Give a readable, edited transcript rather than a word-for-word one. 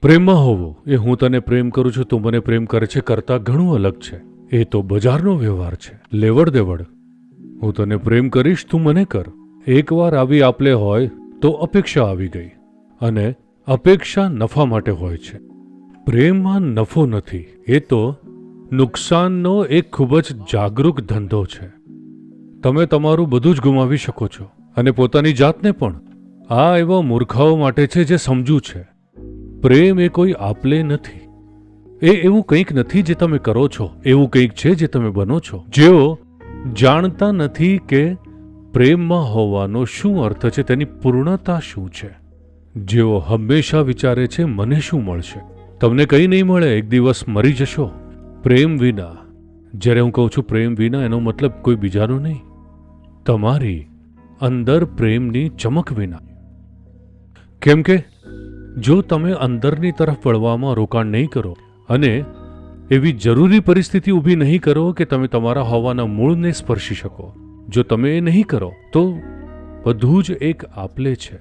પ્રેમમાં હોવું એ હું તને પ્રેમ કરું છું, તું મને પ્રેમ કરે છે કરતાં ઘણું અલગ છે. એ તો બજારનો વ્યવહાર છે, લેવડ દેવડ. હું તને પ્રેમ કરીશ, તું મને કર. એકવાર આવી આપલે હોય તો અપેક્ષા આવી ગઈ, અને અપેક્ષા નફા માટે હોય છે. પ્રેમમાં નફો નથી, એ તો નુકસાનનો એક ખૂબ જ જાગૃત ધંધો છે. તમે તમારું બધું જ ગુમાવી શકો છો, અને પોતાની જાતને પણ. આ એવા મૂર્ખાઓ માટે છે જે સમજુ છે. પ્રેમ એ કોઈ આપલે નથી. એ એવું કંઈક નથી જે તમે કરો છો, એવું કંઈક છે જે તમે બનો છો. જેઓ જાણતા નથી કે પ્રેમમાં હોવાનો શું અર્થ છે, તેની પૂર્ણતા શું છે. જેઓ હંમેશા વિચારે છે મને શું મળશે. તમને કંઈ નહીં મળે, એક દિવસ મરી જશો. પ્રેમ વિના, જ્યારે હું કહું છું પ્રેમ વિના, એનો મતલબ કોઈ બીજાનો નહીં, તમારી અંદર પ્રેમની ચમક વિના. કેમ કે જો તમે અંદરની તરફ વળવામાં રોકાણ નહીં કરો અને એવી જરૂરી પરિસ્થિતિ ઊભી નહીં કરો કે તમે તમારા હોવાના મૂળને સ્પર્શી શકો, જો તમે એ નહીં કરો તો બધું જ એક આપલે છે.